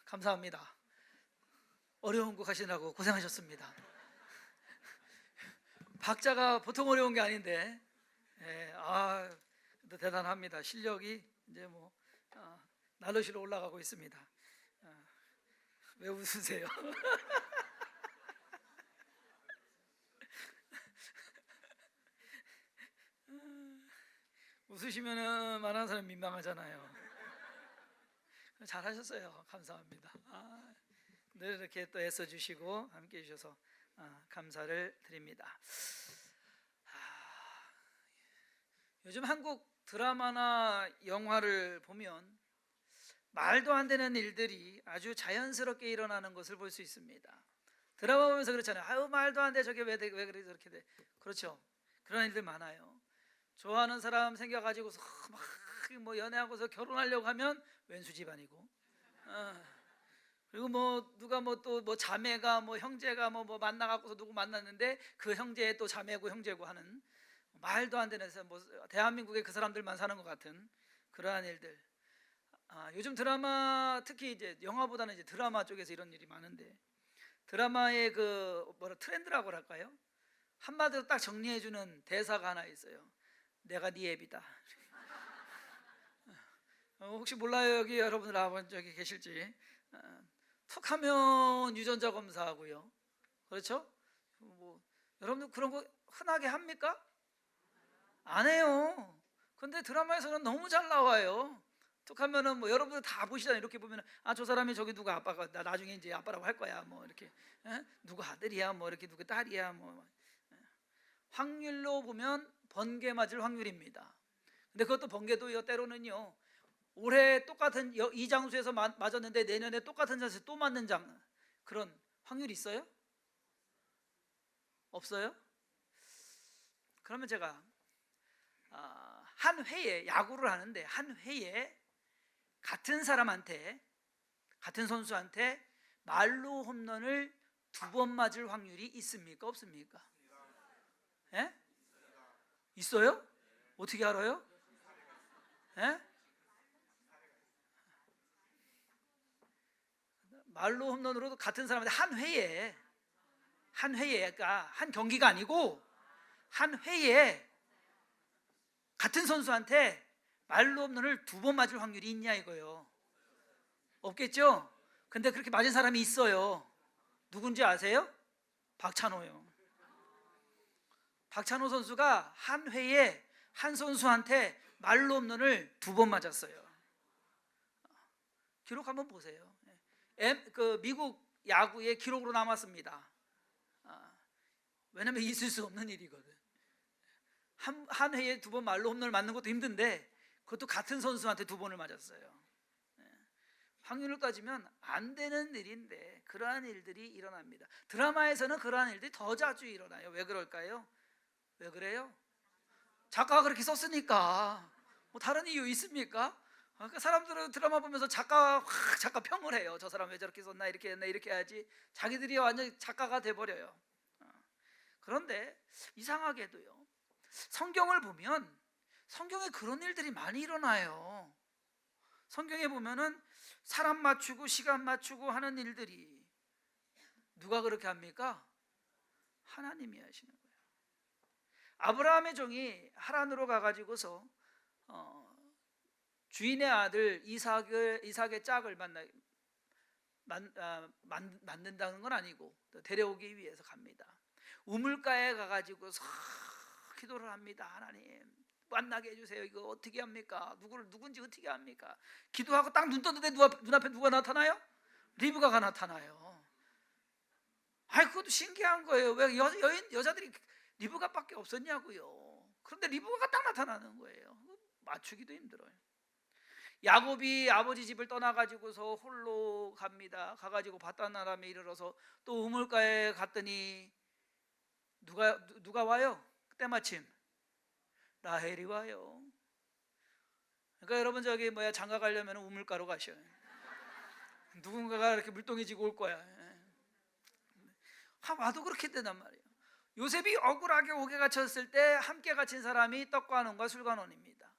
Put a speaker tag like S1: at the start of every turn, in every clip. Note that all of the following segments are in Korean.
S1: 감사합니다. 어려운 곡 하시느라고 고생하셨습니다. 박자가 보통 어려운 게 아닌데, 대단합니다. 실력이 이제 나르시로 올라가고 있습니다. 왜 웃으세요? 웃으시면은 많은 사람 민망하잖아요. 잘하셨어요. 감사합니다. 늘 이렇게 또 애써주시고 함께 해주셔서 감사를 드립니다. 요즘 한국 드라마나 영화를 보면 말도 안 되는 일들이 아주 자연스럽게 일어나는 것을 볼 수 있습니다. 드라마 보면서 그렇잖아요. 아유, 말도 안 돼. 저게 왜 그래 저렇게 돼. 그렇죠. 그런 일들 많아요. 좋아하는 사람 생겨가지고서 막 연애하고서 결혼하려고 하면 왼수 집안이고, 그리고 누가 또 자매가 형제가 만나갖고서 누구 만났는데 그 형제의 또 자매고 형제고 하는 말도 안 되는 대한민국에 그 사람들만 사는 것 같은 그러한 일들. 요즘 드라마, 특히 이제 영화보다는 이제 드라마 쪽에서 이런 일이 많은데, 드라마의 트렌드라고 할까요? 한마디로 딱 정리해주는 대사가 하나 있어요. 내가 네 애비다. 혹시 몰라요? 여기 여러분들 아버지 저기 계실지. 툭하면 유전자 검사하고요. 그렇죠? 여러분들 그런 거 흔하게 합니까? 안 해요. 근데 드라마에서는 너무 잘 나와요. 툭하면은 여러분들 다 보시잖아요. 이렇게 보면은 저 사람이 저기 누가 아빠가 나 나중에 이제 아빠라고 할 거야. 이렇게 누구 아들이야. 이렇게 누구 딸이야. 확률로 보면 번개 맞을 확률입니다. 근데 그것도 번개도요, 때로는요, 올해 똑같은 이 장소에서 맞았는데 내년에 똑같은 장소에서 또 맞는 그런 확률이 있어요? 없어요? 그러면 제가 한 회에 야구를 하는데 한 회에 같은 사람한테, 같은 선수한테 말로 홈런을 2번 맞을 확률이 있습니까? 없습니까? 예? 있어요? 어떻게 알아요? 예? 말로 홈런으로도 같은 사람한테 한 회에, 그러니까 한 경기가 아니고 한 회에 같은 선수한테 말로 홈런을 2번 맞을 확률이 있냐 이거요. 없겠죠? 근데 그렇게 맞은 사람이 있어요. 누군지 아세요? 박찬호요. 박찬호 선수가 한 회에 한 선수한테 말로 홈런을 2번 맞았어요. 기록 한번 보세요. 미국 야구의 기록으로 남았습니다. 왜냐면 있을 수 없는 일이거든. 한 회에 2번 말로 홈런을 맞는 것도 힘든데 그것도 같은 선수한테 2번을 맞았어요. 확률을 따지면 안 되는 일인데 그러한 일들이 일어납니다. 드라마에서는 그러한 일들이 더 자주 일어나요. 왜 그럴까요? 왜 그래요? 작가가 그렇게 썼으니까. 다른 이유 있습니까? 사람들은 드라마 보면서 작가 평을 해요. 저 사람 왜 저렇게 썼나, 이렇게 했나, 이렇게 해야지. 자기들이 완전 작가가 돼버려요. 그런데 이상하게도요, 성경을 보면 성경에 그런 일들이 많이 일어나요. 성경에 보면은 사람 맞추고 시간 맞추고 하는 일들이 누가 그렇게 합니까? 하나님이 하시는 거예요. 아브라함의 종이 하란으로 가가지고서 주인의 아들 이삭의 짝을 만든다는 건 아니고 데려오기 위해서 갑니다. 우물가에 가가지고 기도를 합니다. 하나님 만나게 해주세요. 이거 어떻게 합니까? 누군지 어떻게 합니까? 기도하고 딱 눈 떴는데 눈앞에 누가 나타나요? 리브가가 나타나요. 그것도 신기한 거예요. 왜 여자들이 리브가밖에 없었냐고요. 그런데 리브가가 딱 나타나는 거예요. 맞추기도 힘들어요. 야곱이 아버지 집을 떠나가지고서 홀로 갑니다. 가가지고 바단 아람에 이르러서 또 우물가에 갔더니 누가 와요? 그때 마침 라헬이 와요. 그러니까 여러분 저기 장가 가려면 우물가로 가셔요. 누군가가 이렇게 물동이 지고 올 거야. 와도 그렇게 된단 말이에요. 요셉이 억울하게 옥에 갇혔을 때 함께 갇힌 사람이 떡관원과 술관원입니다.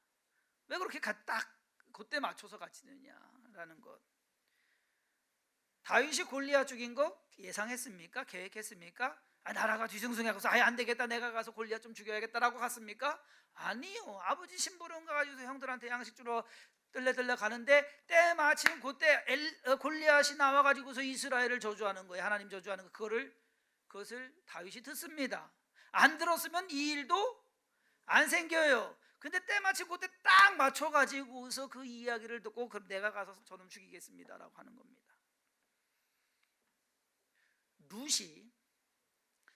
S1: 왜 그렇게 딱 그때 맞춰서 갇히느냐라는 것. 다윗이 골리앗 죽인 거 예상했습니까? 계획했습니까? 나라가 뒤숭숭해서 아예 안 되겠다, 내가 가서 골리앗 좀 죽여야겠다라고 갔습니까? 아니요. 아버지 심부름 가가지고 형들한테 양식 주러 뜰레뜰레 가는데 때마침 그때 골리앗이 나와가지고서 이스라엘을 저주하는 거예요. 하나님 저주하는 거. 그것을 다윗이 듣습니다. 안 들었으면 이 일도 안 생겨요. 근데 때마침 그때 딱 맞춰가지고서 그 이야기를 듣고 그럼 내가 가서 저놈 죽이겠습니다라고 하는 겁니다. 룻이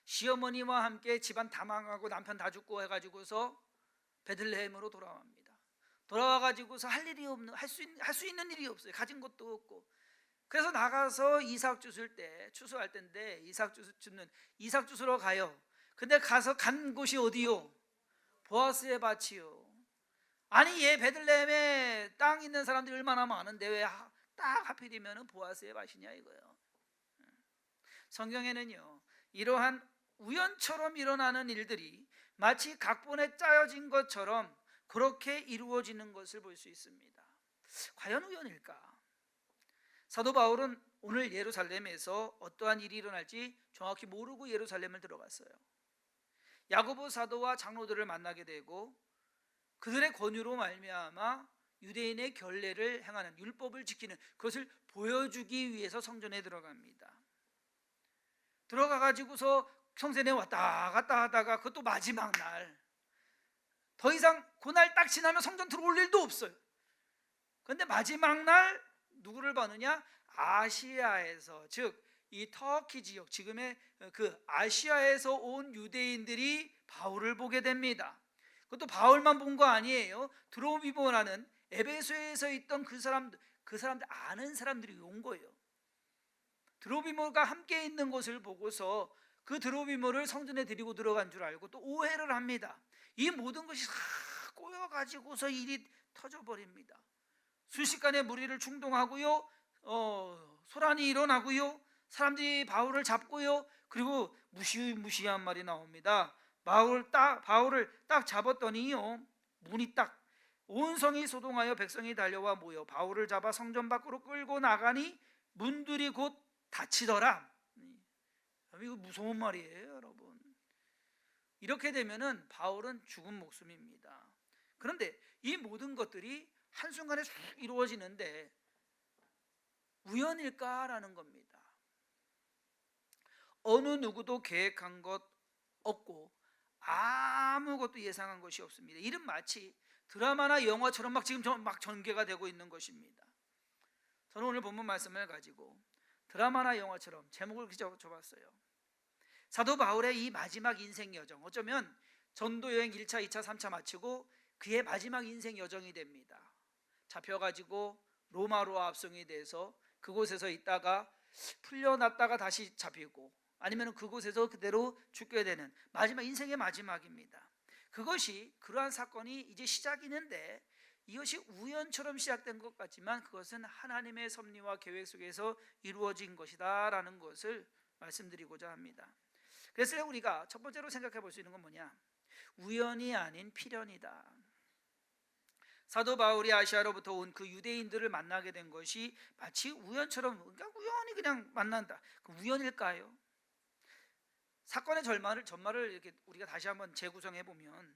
S1: 시어머니와 함께 집안 다 망하고 남편 다 죽고 해가지고서 베들레헴으로 돌아옵니다. 돌아와가지고서 할 수 있는 일이 없어요. 가진 것도 없고. 그래서 나가서 이삭 주술 때 추수할 때인데 이삭 주스러 가요. 근데 가서 간 곳이 어디요? 보아스의 밭이요. 아니 얘 베들레헴에 땅 있는 사람들이 얼마나 많은데 왜 딱 하필이면 보아스의 밭이냐 이거예요. 성경에는요, 이러한 우연처럼 일어나는 일들이 마치 각본에 짜여진 것처럼 그렇게 이루어지는 것을 볼 수 있습니다. 과연 우연일까? 사도 바울은 오늘 예루살렘에서 어떠한 일이 일어날지 정확히 모르고 예루살렘을 들어갔어요. 야고보 사도와 장로들을 만나게 되고 그들의 권유로 말미암아 유대인의 결례를 행하는, 율법을 지키는 그것을 보여주기 위해서 성전에 들어갑니다. 들어가가지고서 성전에 왔다 갔다 하다가 그것도 마지막 날, 더 이상 그날 딱 지나면 성전 들어올 일도 없어요. 그런데 마지막 날 누구를 보느냐? 아시아에서, 즉 이 터키 지역, 지금의 그 아시아에서 온 유대인들이 바울을 보게 됩니다. 그것도 바울만 본 거 아니에요. 드로비모라는 에베소에서 있던 그 사람들 아는 사람들이 온 거예요. 드로비모가 함께 있는 것을 보고서 그 드로비모를 성전에 데리고 들어간 줄 알고 또 오해를 합니다. 이 모든 것이 다 꼬여가지고서 일이 터져버립니다. 순식간에 무리를 충동하고요, 소란이 일어나고요, 사람들이 바울을 잡고요, 그리고 무시무시한 말이 나옵니다. 바울을 딱 잡았더니요, 문이 딱 온 성이 소동하여 백성이 달려와 모여 바울을 잡아 성전 밖으로 끌고 나가니 문들이 곧 닫히더라. 이거 무서운 말이에요, 여러분. 이렇게 되면은 바울은 죽은 목숨입니다. 그런데 이 모든 것들이 한순간에 쑥 이루어지는데 우연일까라는 겁니다. 어느 누구도 계획한 것 없고 아무것도 예상한 것이 없습니다. 이는 마치 드라마나 영화처럼 지금 전개가 되고 있는 것입니다. 저는 오늘 본문 말씀을 가지고 드라마나 영화처럼 제목을 이렇게 적어봤어요. 사도 바울의 이 마지막 인생 여정, 어쩌면 전도 여행 1차, 2차, 3차 마치고 그의 마지막 인생 여정이 됩니다. 잡혀가지고 로마로 압송이 돼서 그곳에서 있다가 풀려났다가 다시 잡히고, 아니면 그곳에서 그대로 죽게 되는 마지막 인생의 마지막입니다. 그것이, 그러한 사건이 이제 시작이는데 이것이 우연처럼 시작된 것 같지만 그것은 하나님의 섭리와 계획 속에서 이루어진 것이다 라는 것을 말씀드리고자 합니다. 그래서 우리가 첫 번째로 생각해 볼 수 있는 건 뭐냐? 우연이 아닌 필연이다. 사도 바울이 아시아로부터 온 그 유대인들을 만나게 된 것이 마치 우연처럼, 그러니까 우연히 그냥 만난다. 그 우연일까요? 사건의 전말을 이렇게 우리가 다시 한번 재구성해 보면,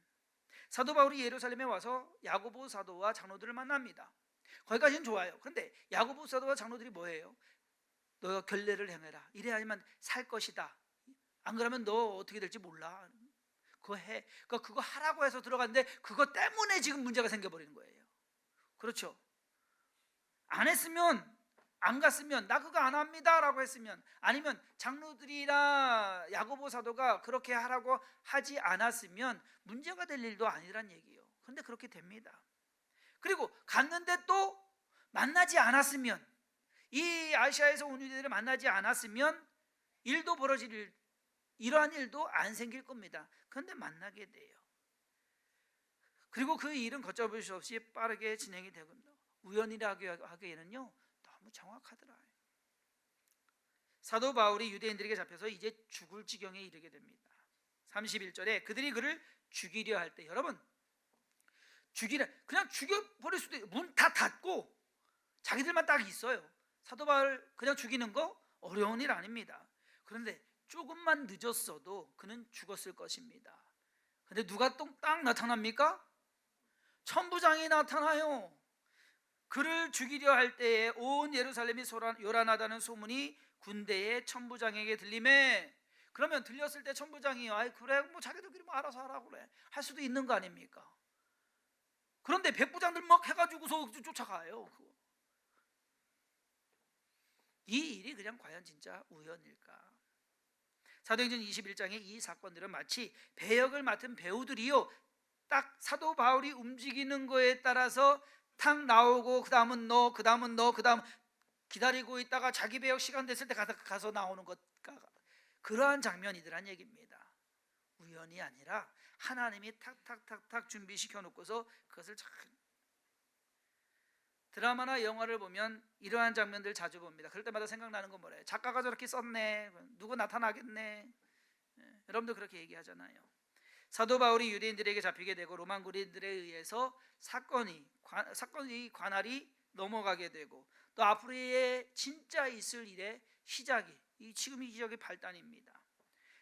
S1: 사도 바울이 예루살렘에 와서 야고보 사도와 장로들을 만납니다. 거기까지는 좋아요. 그런데 야고보 사도와 장로들이 뭐예요? 너가 결례를 행해라, 이래야만 살 것이다, 안 그러면 너 어떻게 될지 몰라, 그거 해. 그거 하라고 해서 들어갔는데 그거 때문에 지금 문제가 생겨버리는 거예요. 그렇죠? 안 했으면, 안 갔으면, 나 그거 안 합니다 라고 했으면, 아니면 장로들이나 야고보 사도가 그렇게 하라고 하지 않았으면 문제가 될 일도 아니란 얘기예요. 그런데 그렇게 됩니다. 그리고 갔는데 또 만나지 않았으면, 이 아시아에서 온 유대인들을 만나지 않았으면 일도 이러한 일도 안 생길 겁니다. 그런데 만나게 돼요. 그리고 그 일은 걷잡을 수 없이 빠르게 진행이 되거든요. 우연이라고 하기에는요 너무 정확하더라. 사도 바울이 유대인들에게 잡혀서 이제 죽을 지경에 이르게 됩니다. 31절에 그들이 그를 죽이려 할 때, 여러분, 그냥 죽여버릴 수도 있어요. 문 다 닫고 자기들만 딱 있어요. 사도 바울 그냥 죽이는 거 어려운 일 아닙니다. 그런데 조금만 늦었어도 그는 죽었을 것입니다. 근데 누가 딱 나타납니까? 천부장이 나타나요. 그를 죽이려 할 때에 온 예루살렘이 요란하다는 소문이 군대의 천부장에게 들림에, 그러면 들렸을 때 천부장이 아이 그래 뭐 자기들끼리 뭐 알아서 하라고 그래 할 수도 있는 거 아닙니까? 그런데 백부장들 막 해가지고서 쫓아가요. 이 일이 그냥 과연 진짜 우연일까? 사도행전 21장의 이 사건들은 마치 배역을 맡은 배우들이요, 딱 사도 바울이 움직이는 거에 따라서 탁 나오고 그 다음은 너, 그 다음은 너, 그 다음 기다리고 있다가 자기 배역 시간 됐을 때 가서 나오는 것과 그러한 장면이더란 얘기입니다. 우연이 아니라 하나님이 탁탁탁탁 준비시켜 놓고서 그것을 참, 드라마나 영화를 보면 이러한 장면들 자주 봅니다. 그럴 때마다 생각나는 건 뭐래요? 작가가 저렇게 썼네, 누구 나타나겠네. 여러분도 그렇게 얘기하잖아요. 사도 바울이 유대인들에게 잡히게 되고 로만 군인들에 의해서 사건이 관할이 넘어가게 되고 또 앞으로의 진짜 있을 일의 시작이 지금 이 지역의 발단입니다.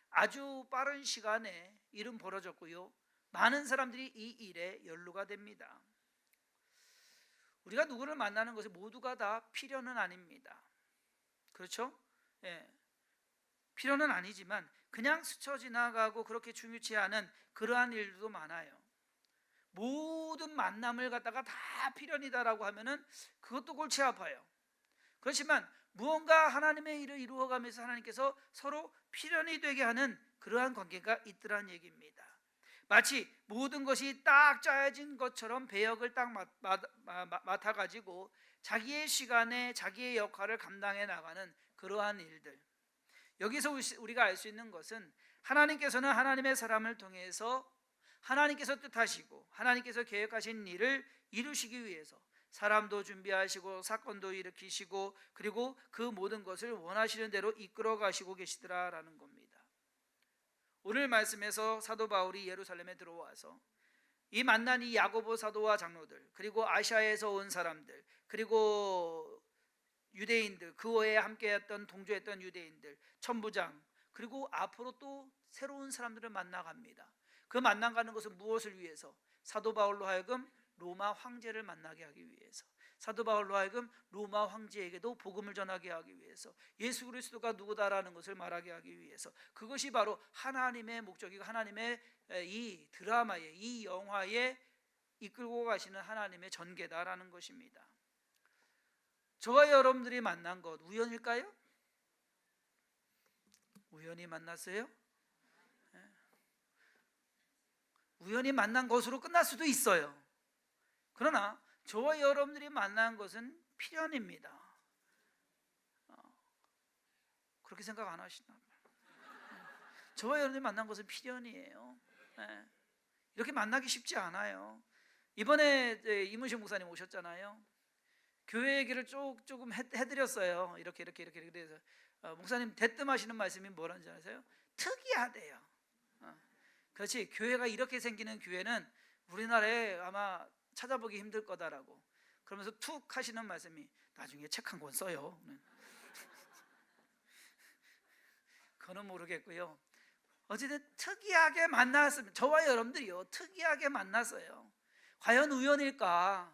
S1: 아주 빠른 시간에 일은 벌어졌고요, 많은 사람들이 이 일에 연루가 됩니다. 우리가 누구를 만나는 것이 모두가 다 필요는 아닙니다. 그렇죠? 예. 필요는 아니지만 그냥 스쳐 지나가고 그렇게 중요치 않은 그러한 일도 많아요. 모든 만남을 갖다가 다 필연이다라고 하면은 그것도 골치 아파요. 그렇지만 무언가 하나님의 일을 이루어가면서 하나님께서 서로 필연이 되게 하는 그러한 관계가 있더란 얘기입니다. 마치 모든 것이 딱 짜여진 것처럼 배역을 딱 맡아가지고 자기의 시간에 자기의 역할을 감당해 나가는 그러한 일들. 여기서 우리가 알 수 있는 것은 하나님께서는 하나님의 사람을 통해서 하나님께서 뜻하시고 하나님께서 계획하신 일을 이루시기 위해서 사람도 준비하시고 사건도 일으키시고 그리고 그 모든 것을 원하시는 대로 이끌어 가시고 계시더라라는 겁니다. 오늘 말씀에서 사도 바울이 예루살렘에 들어와서 이 만난 이 야고보 사도와 장로들, 그리고 아시아에서 온 사람들, 그리고 유대인들, 그 외에 함께했던 동조했던 유대인들, 천부장, 그리고 앞으로 또 새로운 사람들을 만나갑니다. 그 만나가는 것은 무엇을 위해서? 사도 바울로 하여금 로마 황제를 만나게 하기 위해서, 사도 바울로 하여금 로마 황제에게도 복음을 전하게 하기 위해서, 예수 그리스도가 누구다라는 것을 말하게 하기 위해서, 그것이 바로 하나님의 목적이고 하나님의 이 드라마에, 이 영화에 이끌고 가시는 하나님의 전개다라는 것입니다. 저와 여러분들이 만난 것 우연일까요? 우연히 만났어요? 우연히 만난 것으로 끝날 수도 있어요. 그러나 저와 여러분들이 만난 것은 필연입니다. 그렇게 생각 안 하시나 봐요. 저와 여러분들이 만난 것은 필연이에요. 이렇게 만나기 쉽지 않아요. 이번에 이문식 목사님 오셨잖아요. 교회 얘기를 조금 해드렸어요. 이렇게 그래서 목사님 대뜸하시는 말씀이 뭐라는지 아세요? 특이하대요. 그렇지, 교회가 이렇게 생기는 교회는 우리나라에 아마 찾아보기 힘들 거다라고. 그러면서 툭 하시는 말씀이 나중에 책 한 권 써요. 그거는 모르겠고요. 어쨌든 특이하게 만났으면, 저와 여러분들이요 특이하게 만났어요. 과연 우연일까?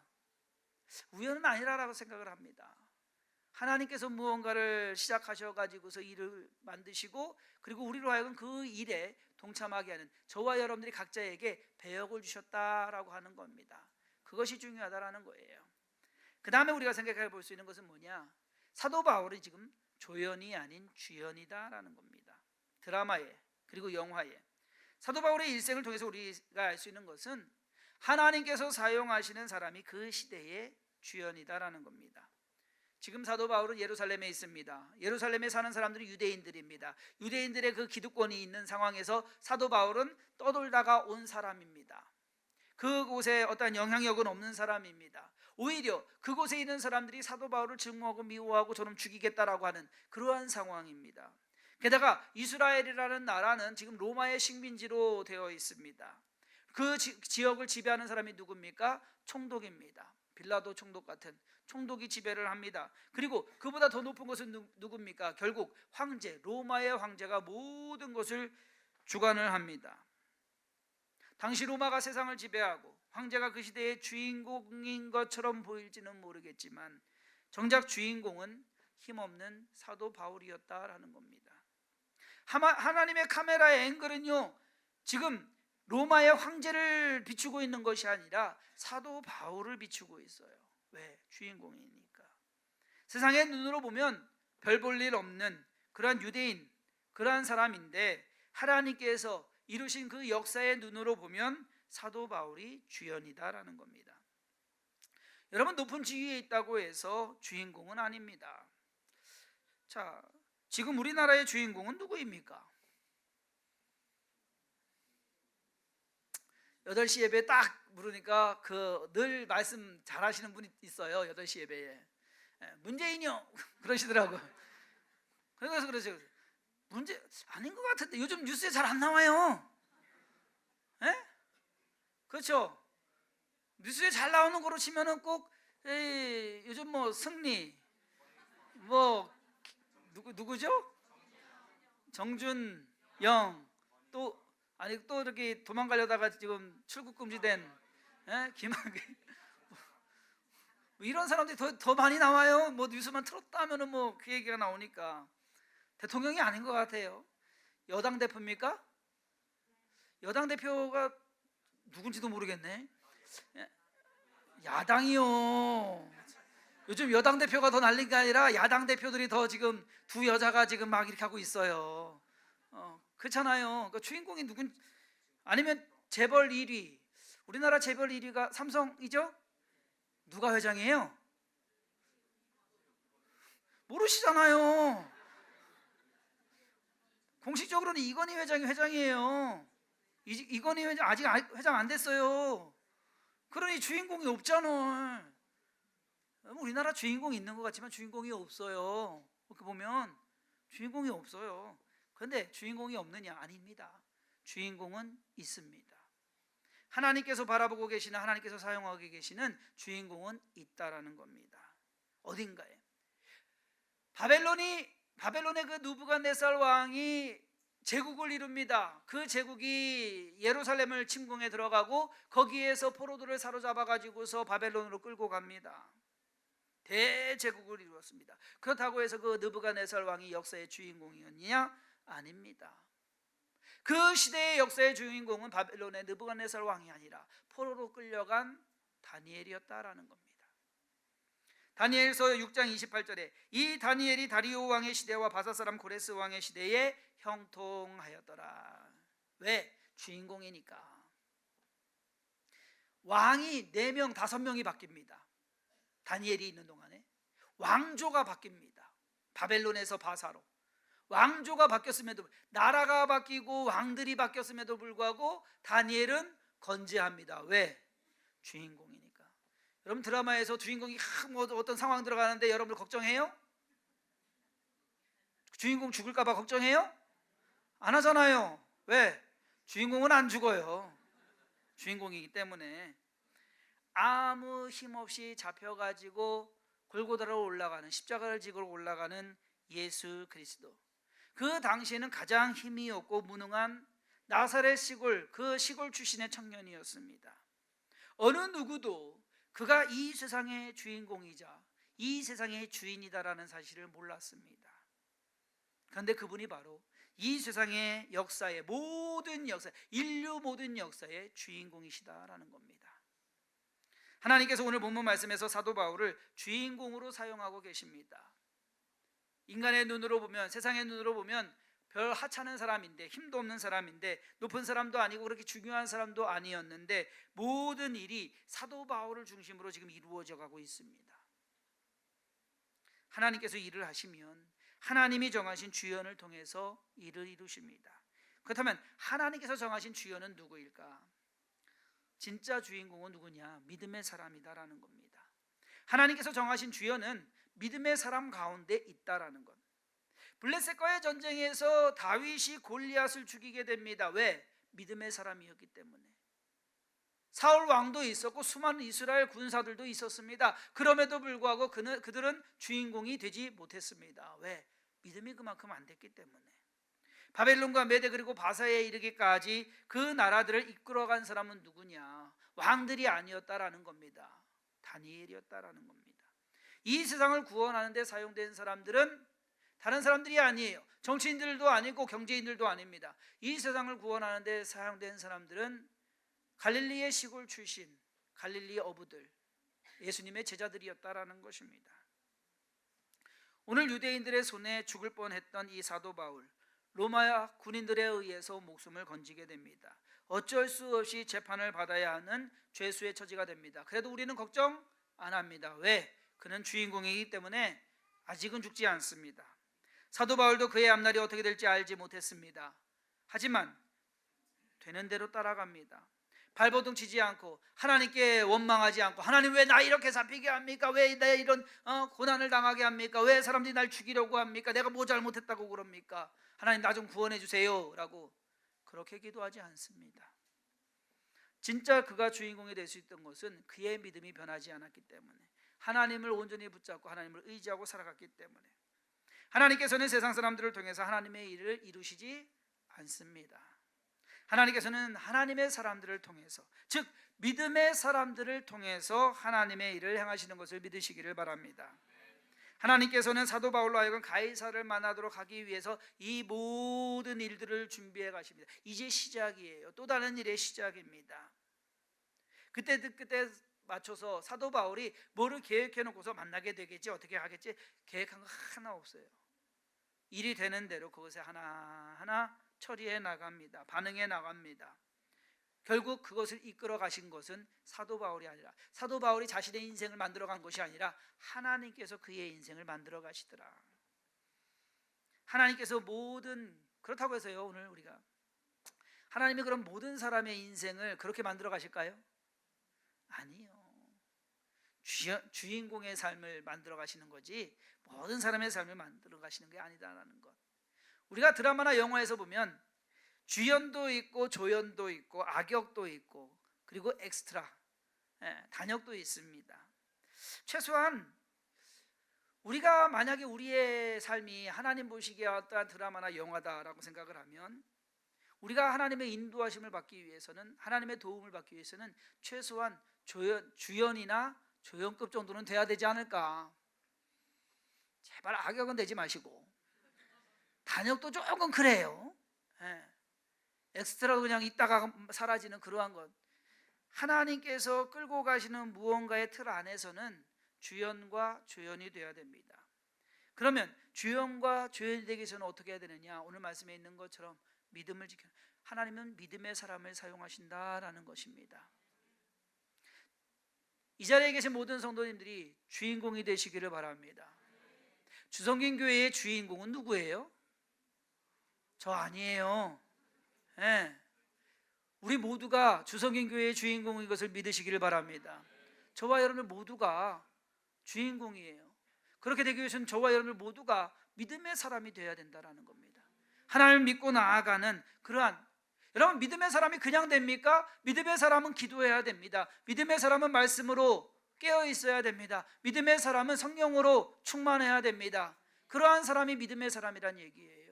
S1: 우연은 아니라고 생각을 합니다. 하나님께서 무언가를 시작하셔가지고서 일을 만드시고 그리고 우리로 하여금 그 일에 동참하게 하는, 저와 여러분들이 각자에게 배역을 주셨다라고 하는 겁니다. 그것이 중요하다라는 거예요. 그 다음에 우리가 생각해 볼 수 있는 것은 뭐냐? 사도 바울이 지금 조연이 아닌 주연이다라는 겁니다. 드라마에 그리고 영화에 사도 바울의 일생을 통해서 우리가 알 수 있는 것은 하나님께서 사용하시는 사람이 그 시대의 주연이다라는 겁니다. 지금 사도 바울은 예루살렘에 있습니다. 예루살렘에 사는 사람들이 유대인들입니다. 유대인들의 그 기득권이 있는 상황에서 사도 바울은 떠돌다가 온 사람입니다. 그곳에 어떤 영향력은 없는 사람입니다. 오히려 그곳에 있는 사람들이 사도 바울을 증오하고 미워하고 저놈 죽이겠다라고 하는 그러한 상황입니다. 게다가 이스라엘이라는 나라는 지금 로마의 식민지로 되어 있습니다. 그 지역을 지배하는 사람이 누굽니까? 총독입니다. 빌라도 총독 같은 총독이 지배를 합니다. 그리고 그보다 더 높은 것은 누굽니까? 결국 황제, 로마의 황제가 모든 것을 주관을 합니다. 당시 로마가 세상을 지배하고 황제가 그 시대의 주인공인 것처럼 보일지는 모르겠지만 정작 주인공은 힘없는 사도 바울이었다라는 겁니다. 하나님의 카메라의 앵글은요, 지금 로마의 황제를 비추고 있는 것이 아니라 사도 바울을 비추고 있어요. 왜? 주인공이니까. 세상의 눈으로 보면 별 볼 일 없는 그러한 유대인, 그러한 사람인데 하나님께서 이루신 그 역사의 눈으로 보면 사도 바울이 주연이다라는 겁니다. 여러분, 높은 지위에 있다고 해서 주인공은 아닙니다. 자, 지금 우리나라의 주인공은 누구입니까? 8시 예배 딱 부르니까 늘 말씀 잘하시는 분이 있어요. 8시 예배에 문재인이요 그러시더라고요. 그래서 그러죠. 문제 아닌 것 같은데 요즘 뉴스에 잘 안 나와요. 에? 그렇죠? 뉴스에 잘 나오는 거로 치면은 꼭 요즘 뭐 승리 뭐 누구죠? 정준영 또 이렇게 도망가려다가 지금 출국 금지된 김학의 뭐 이런 사람들이 더 많이 나와요. 뭐 뉴스만 틀었다 하면은 뭐 그 얘기가 나오니까 대통령이 아닌 것 같아요. 여당 대표입니까? 여당 대표가 누군지도 모르겠네. 야당이요. 요즘 여당 대표가 더 난리가 아니라 야당 대표들이 더 지금 두 여자가 지금 막 이렇게 하고 있어요. 그렇잖아요. 그러니까 주인공이 누군? 아니면 재벌 1위. 우리나라 재벌 1위가 삼성이죠? 누가 회장이에요? 모르시잖아요. 공식적으로는 이건희 회장이 회장이에요. 이건희 회장 아직 회장 안 됐어요. 그러니 주인공이 없잖아. 우리나라 주인공이 있는 것 같지만 주인공이 없어요. 그렇게 보면 주인공이 없어요. 그런데 주인공이 없느냐? 아닙니다. 주인공은 있습니다. 하나님께서 바라보고 계시는, 하나님께서 사용하고 계시는 주인공은 있다라는 겁니다. 어딘가에. 바벨론의 그 느부갓네살 왕이 제국을 이룹니다. 그 제국이 예루살렘을 침공해 들어가고 거기에서 포로들을 사로잡아 가지고서 바벨론으로 끌고 갑니다. 대제국을 이루었습니다. 그렇다고 해서 그 느부갓네살 왕이 역사의 주인공이었느냐? 아닙니다. 그 시대의 역사의 주인공은 바벨론의 느부갓네살 왕이 아니라 포로로 끌려간 다니엘이었다라는 겁니다. 다니엘서 6장 28절에 이 다니엘이 다리오 왕의 시대와 바사 사람 고레스 왕의 시대에 형통하였더라. 왜? 주인공이니까. 왕이 4명, 5명이 바뀝니다. 다니엘이 있는 동안에 왕조가 바뀝니다. 바벨론에서 바사로 왕조가 바뀌었음에도, 나라가 바뀌고 왕들이 바뀌었음에도 불구하고 다니엘은 건재합니다. 왜? 주인공이니까. 여러분, 드라마에서 주인공이 어떤 상황 들어가는데 여러분들 걱정해요? 주인공 죽을까 봐 걱정해요? 안 하잖아요. 왜? 주인공은 안 죽어요. 주인공이기 때문에. 아무 힘없이 잡혀가지고 골고다로 올라가는, 십자가를 지고 올라가는 예수 그리스도. 그 당시에는 가장 힘이 없고 무능한 나사렛 시골, 그 시골 출신의 청년이었습니다. 어느 누구도 그가 이 세상의 주인공이자 이 세상의 주인이다라는 사실을 몰랐습니다. 그런데 그분이 바로 이 세상의 역사의 모든 역사, 인류 모든 역사의 주인공이시다라는 겁니다. 하나님께서 오늘 본문 말씀에서 사도 바울을 주인공으로 사용하고 계십니다. 인간의 눈으로 보면, 세상의 눈으로 보면 별 하찮은 사람인데, 힘도 없는 사람인데, 높은 사람도 아니고 그렇게 중요한 사람도 아니었는데 모든 일이 사도 바울을 중심으로 지금 이루어져 가고 있습니다. 하나님께서 일을 하시면 하나님이 정하신 주연을 통해서 일을 이루십니다. 그렇다면 하나님께서 정하신 주연은 누구일까? 진짜 주인공은 누구냐? 믿음의 사람이다라는 겁니다. 하나님께서 정하신 주연은 믿음의 사람 가운데 있다라는 것. 블레셋과의 전쟁에서 다윗이 골리앗을 죽이게 됩니다. 왜? 믿음의 사람이었기 때문에. 사울 왕도 있었고 수많은 이스라엘 군사들도 있었습니다. 그럼에도 불구하고 그들은 주인공이 되지 못했습니다. 왜? 믿음이 그만큼 안 됐기 때문에. 바벨론과 메대 그리고 바사에 이르기까지 그 나라들을 이끌어간 사람은 누구냐? 왕들이 아니었다라는 겁니다. 다니엘이었다라는 겁니다. 이 세상을 구원하는 데 사용된 사람들은 다른 사람들이 아니에요. 정치인들도 아니고 경제인들도 아닙니다. 이 세상을 구원하는 데 사용된 사람들은 갈릴리의 시골 출신 갈릴리 어부들, 예수님의 제자들이었다라는 것입니다. 오늘 유대인들의 손에 죽을 뻔했던 이 사도 바울, 로마 군인들에 의해서 목숨을 건지게 됩니다. 어쩔 수 없이 재판을 받아야 하는 죄수의 처지가 됩니다. 그래도 우리는 걱정 안 합니다. 왜? 그는 주인공이기 때문에 아직은 죽지 않습니다. 사도 바울도 그의 앞날이 어떻게 될지 알지 못했습니다. 하지만 되는 대로 따라갑니다. 발버둥 치지 않고 하나님께 원망하지 않고, 하나님 왜 나 이렇게 잡히게 합니까? 왜 내 이런 고난을 당하게 합니까? 왜 사람들이 날 죽이려고 합니까? 내가 뭐 잘못했다고 그럽니까? 하나님 나 좀 구원해 주세요 라고 그렇게 기도하지 않습니다. 진짜 그가 주인공이 될 수 있던 것은 그의 믿음이 변하지 않았기 때문에, 하나님을 온전히 붙잡고 하나님을 의지하고 살아갔기 때문에. 하나님께서는 세상 사람들을 통해서 하나님의 일을 이루시지 않습니다. 하나님께서는 하나님의 사람들을 통해서, 즉 믿음의 사람들을 통해서 하나님의 일을 행하시는 것을 믿으시기를 바랍니다. 하나님께서는 사도 바울로 하여금 가이사를 만나도록 하기 위해서 이 모든 일들을 준비해 가십니다. 이제 시작이에요. 또 다른 일의 시작입니다. 그때 맞춰서 사도 바울이 뭐를 계획해 놓고서 만나게 되겠지, 어떻게 하겠지, 계획한 거 하나 없어요. 일이 되는 대로 그것에 하나하나 처리해 나갑니다. 반응해 나갑니다. 결국 그것을 이끌어 가신 것은 사도 바울이 아니라, 사도 바울이 자신의 인생을 만들어 간 것이 아니라 하나님께서 그의 인생을 만들어 가시더라. 하나님께서 그렇다고 해서요, 오늘 우리가 하나님이 그럼 모든 사람의 인생을 그렇게 만들어 가실까요? 아니요. 주인공의 삶을 만들어 가시는 거지 모든 사람의 삶을 만들어 가시는 게 아니다라는 것. 우리가 드라마나 영화에서 보면 주연도 있고 조연도 있고 악역도 있고 그리고 엑스트라, 단역도 있습니다. 최소한 우리가 만약에 우리의 삶이 하나님 보시기에 어떠한 드라마나 영화다라고 생각을 하면, 우리가 하나님의 인도하심을 받기 위해서는, 하나님의 도움을 받기 위해서는 최소한 주연이나 조연급 정도는 돼야 되지 않을까. 제발 악역은 되지 마시고 단역도 조금 그래요. 엑스트라도 그냥 있다가 사라지는 그러한 것. 하나님께서 끌고 가시는 무언가의 틀 안에서는 주연과 조연이 되어야 됩니다. 그러면 주연과 조연이 되기 위해서는 어떻게 해야 되느냐? 오늘 말씀에 있는 것처럼 믿음을 지켜, 하나님은 믿음의 사람을 사용하신다라는 것입니다. 이 자리에 계신 모든 성도님들이 주인공이 되시기를 바랍니다. 주성긴 교회의 주인공은 누구예요? 저 아니에요. 우리 모두가 주성긴 교회의 주인공인 것을 믿으시기를 바랍니다. 저와 여러분 모두가 주인공이에요. 그렇게 되기 위해서는 저와 여러분 모두가 믿음의 사람이 되어야 된다는 겁니다. 하나님을 믿고 나아가는 그러한, 여러분 믿음의 사람이 그냥 됩니까? 믿음의 사람은 기도해야 됩니다. 믿음의 사람은 말씀으로 깨어 있어야 됩니다. 믿음의 사람은 성령으로 충만해야 됩니다. 그러한 사람이 믿음의 사람이란 얘기예요.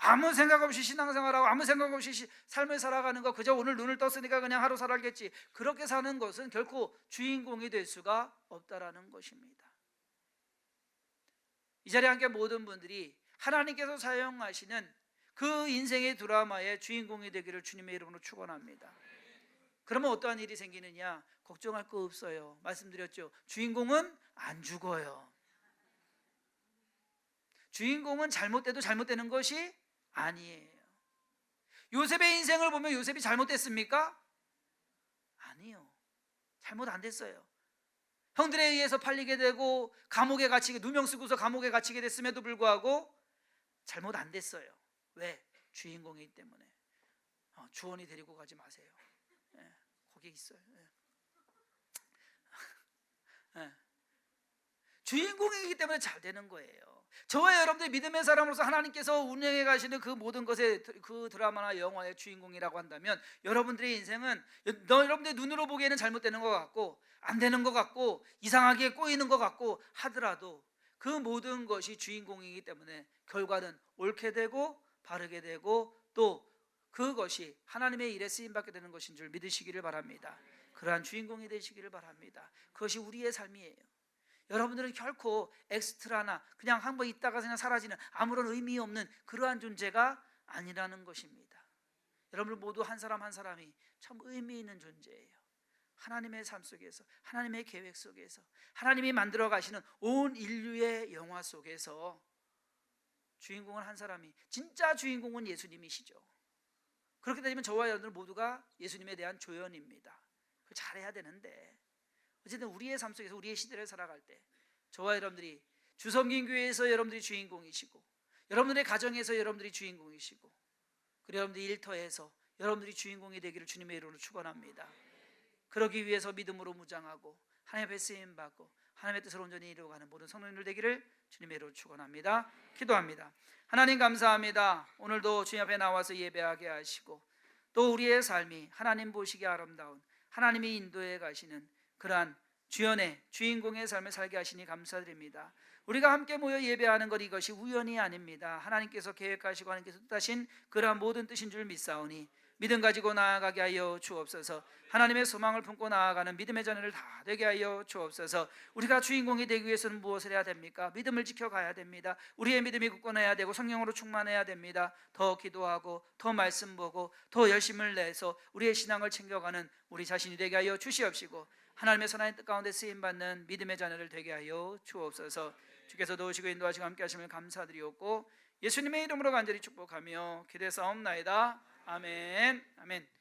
S1: 아무 생각 없이 신앙생활하고 아무 생각 없이 삶을 살아가는 거, 그저 오늘 눈을 떴으니까 그냥 하루 살아야겠지, 그렇게 사는 것은 결코 주인공이 될 수가 없다라는 것입니다. 이 자리에 함께 모든 분들이 하나님께서 사용하시는 그 인생의 드라마의 주인공이 되기를 주님의 이름으로 축원합니다. 그러면 어떠한 일이 생기느냐? 걱정할 거 없어요. 말씀드렸죠. 주인공은 안 죽어요. 주인공은 잘못돼도 잘못되는 것이 아니에요. 요셉의 인생을 보면 요셉이 잘못됐습니까? 아니요. 잘못 안 됐어요. 형들에 의해서 팔리게 되고 감옥에 갇히게, 누명 쓰고서 감옥에 갇히게 됐음에도 불구하고 잘못 안 됐어요. 왜? 주인공이기 때문에. 주원이 데리고 가지 마세요. 거기 있어요. 주인공이기 때문에 잘 되는 거예요. 저와 여러분들 믿음의 사람으로서 하나님께서 운영해 가시는 그 모든 것의 그 드라마나 영화의 주인공이라고 한다면 여러분들의 인생은 여러분들 눈으로 보기에는 잘못되는 것 같고 안 되는 것 같고 이상하게 꼬이는 것 같고 하더라도 그 모든 것이 주인공이기 때문에 결과는 옳게 되고 바르게 되고 또 그것이 하나님의 일에 쓰임받게 되는 것인 줄 믿으시기를 바랍니다. 그러한 주인공이 되시기를 바랍니다. 그것이 우리의 삶이에요. 여러분들은 결코 엑스트라나 그냥 한번 있다가 그냥 사라지는 아무런 의미 없는 그러한 존재가 아니라는 것입니다. 여러분 모두 한 사람 한 사람이 참 의미 있는 존재예요. 하나님의 삶 속에서, 하나님의 계획 속에서, 하나님이 만들어 가시는 온 인류의 영화 속에서 주인공은 한 사람이, 진짜 주인공은 예수님이시죠. 그렇게 되면 저와 여러분들 모두가 예수님에 대한 조연입니다. 그걸 잘해야 되는데 어쨌든 우리의 삶 속에서 우리의 시대를 살아갈 때 저와 여러분들이 주성긴교회에서 여러분들이 주인공이시고 여러분들의 가정에서 여러분들이 주인공이시고 그리고 여러분들의 일터에서 여러분들이 주인공이 되기를 주님의 이름으로 축원합니다. 그러기 위해서 믿음으로 무장하고 하나님의 앞에 쓰임받고 하나님의 뜻을 온전히 이루어가는 모든 성도님들 되기를 주님의 이름으로 축원합니다. 기도합니다. 하나님 감사합니다. 오늘도 주님 앞에 나와서 예배하게 하시고 또 우리의 삶이 하나님 보시기에 아름다운 하나님이 인도해 가시는 그러한 주연의 주인공의 삶을 살게 하시니 감사드립니다. 우리가 함께 모여 예배하는 것 이것이 우연이 아닙니다. 하나님께서 계획하시고 하나님께서 뜻하신 그러한 모든 뜻인 줄 믿사오니 믿음 가지고 나아가게 하여 주옵소서. 하나님의 소망을 품고 나아가는 믿음의 자녀를 다 되게 하여 주옵소서. 우리가 주인공이 되기 위해서는 무엇을 해야 됩니까? 믿음을 지켜가야 됩니다. 우리의 믿음이 굳건해야 되고 성령으로 충만해야 됩니다. 더 기도하고 더 말씀 보고 더 열심을 내서 우리의 신앙을 챙겨가는 우리 자신이 되게 하여 주시옵시고 하나님의 선한 뜻 가운데 쓰임받는 믿음의 자녀를 되게 하여 주옵소서. 주께서 도우시고 인도하시고 함께 하심을 감사드리옵고 예수님의 이름으로 간절히 축복하며 기도사옵나이다. 아멘. 아멘.